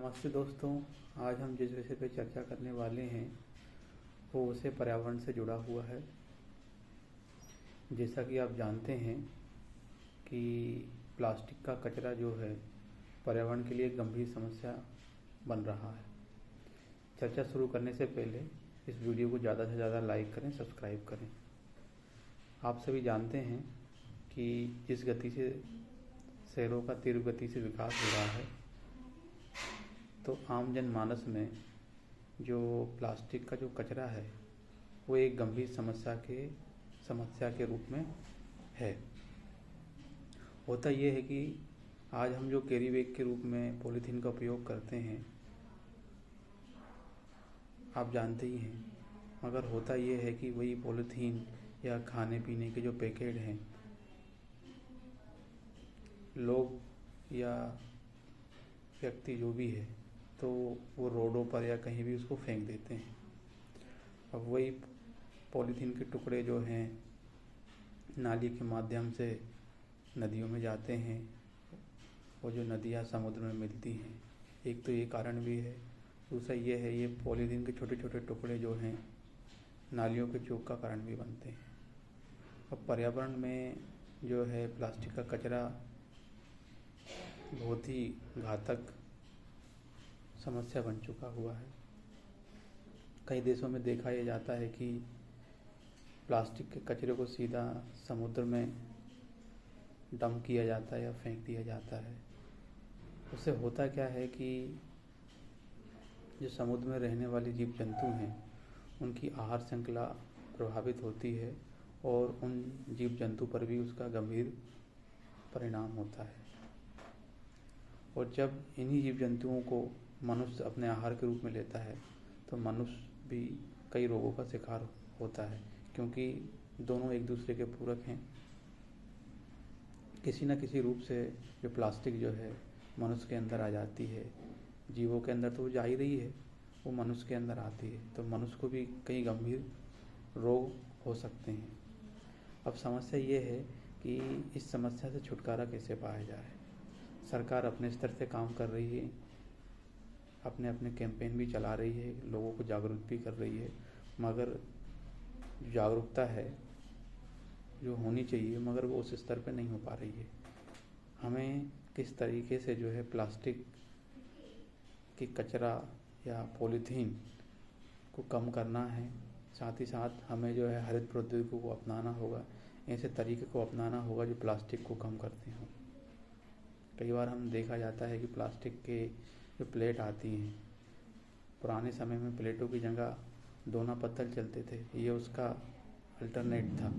नमस्ते दोस्तों। आज हम जिस विषय पर चर्चा करने वाले हैं वो विषय पर्यावरण से जुड़ा हुआ है। जैसा कि आप जानते हैं कि प्लास्टिक का कचरा जो है पर्यावरण के लिए एक गंभीर समस्या बन रहा है। चर्चा शुरू करने से पहले इस वीडियो को ज़्यादा से ज़्यादा लाइक करें, सब्सक्राइब करें। आप सभी जानते हैं कि जिस गति से शहरों का तीव्र गति से विकास हो रहा है, तो आम जनमानस में जो प्लास्टिक का जो कचरा है वो एक गंभीर समस्या के रूप में है। होता ये है कि आज हम जो कैरी बैग के रूप में पॉलीथीन का उपयोग करते हैं, आप जानते ही हैं, मगर होता ये है कि वही पॉलीथीन या खाने पीने के जो पैकेट हैं, लोग या व्यक्ति जो भी है तो वो रोडों पर या कहीं भी उसको फेंक देते हैं। अब वही पॉलीथीन के टुकड़े जो हैं नाली के माध्यम से नदियों में जाते हैं, वो जो नदियाँ समुद्र में मिलती हैं। एक तो ये कारण भी है, दूसरा ये है ये पॉलीथीन के छोटे छोटे टुकड़े जो हैं नालियों के चोक का कारण भी बनते हैं। अब पर्यावरण में जो है प्लास्टिक का कचरा बहुत ही घातक समस्या बन चुका हुआ है। कई देशों में देखा यह जाता है कि प्लास्टिक के कचरे को सीधा समुद्र में डंप किया जाता है या फेंक दिया जाता है। उससे होता क्या है कि जो समुद्र में रहने वाले जीव जंतु हैं उनकी आहार श्रृंखला प्रभावित होती है और उन जीव जंतु पर भी उसका गंभीर परिणाम होता है। और जब इन्हीं जीव जंतुओं को मनुष्य अपने आहार के रूप में लेता है तो मनुष्य भी कई रोगों का शिकार होता है, क्योंकि दोनों एक दूसरे के पूरक हैं। किसी न किसी रूप से जो प्लास्टिक जो है मनुष्य के अंदर आ जाती है, जीवों के अंदर तो वो जा ही रही है, वो मनुष्य के अंदर आती है तो मनुष्य को भी कई गंभीर रोग हो सकते हैं। अब समस्या ये है कि इस समस्या से छुटकारा कैसे पाया जाए। सरकार अपने स्तर से काम कर रही है, अपने अपने कैंपेन भी चला रही है, लोगों को जागरूक भी कर रही है, मगर जो जागरूकता है जो होनी चाहिए मगर वो उस स्तर पे नहीं हो पा रही है। हमें किस तरीके से जो है प्लास्टिक की कचरा या पॉलीथीन को कम करना है, साथ ही साथ हमें जो है हरित प्रौद्योगिकी को अपनाना होगा, ऐसे तरीके को अपनाना होगा जो प्लास्टिक को कम करते हों। कई बार हम देखा जाता है कि प्लास्टिक के जो प्लेट आती हैं, पुराने समय में प्लेटों की जगह दोना पत्तल चलते थे, ये उसका अल्टरनेट था।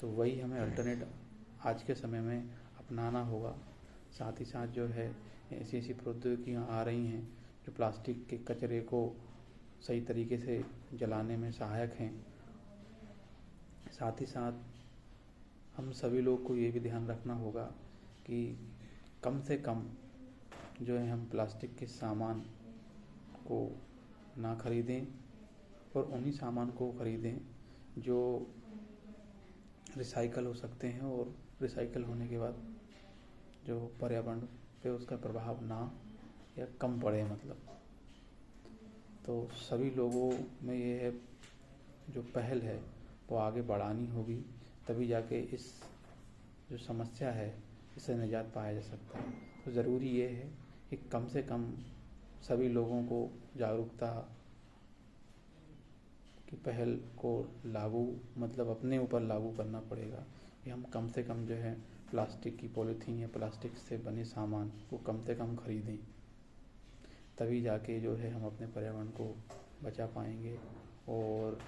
तो वही हमें अल्टरनेट आज के समय में अपनाना होगा। साथ ही साथ जो है ऐसी ऐसी प्रौद्योगिकियाँ आ रही हैं जो प्लास्टिक के कचरे को सही तरीके से जलाने में सहायक हैं। साथ ही साथ हम सभी लोग को ये भी ध्यान रखना होगा कि कम से कम जो है हम प्लास्टिक के सामान को ना खरीदें और उन्हीं सामान को खरीदें जो रिसाइकल हो सकते हैं और रिसाइकल होने के बाद जो पर्यावरण पे उसका प्रभाव ना या कम पड़े। मतलब तो सभी लोगों में ये है जो पहल है वो आगे बढ़ानी होगी, तभी जाके इस जो समस्या है इससे निजात पाया जा सकता है। तो ज़रूरी ये है कि कम से कम सभी लोगों को जागरूकता की पहल को अपने ऊपर लागू करना पड़ेगा कि हम कम से कम जो है प्लास्टिक की पॉलीथीन या प्लास्टिक से बने सामान को कम से कम खरीदें, तभी जाके जो है हम अपने पर्यावरण को बचा पाएंगे और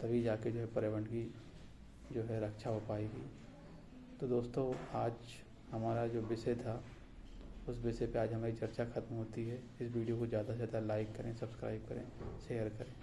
तभी जाके जो है पर्यावरण की जो है रक्षा हो पाएगी। तो दोस्तों, आज हमारा जो विषय था उस विषय पे आज हमारी चर्चा ख़त्म होती है। इस वीडियो को ज़्यादा से ज़्यादा लाइक करें, सब्सक्राइब करें, शेयर करें।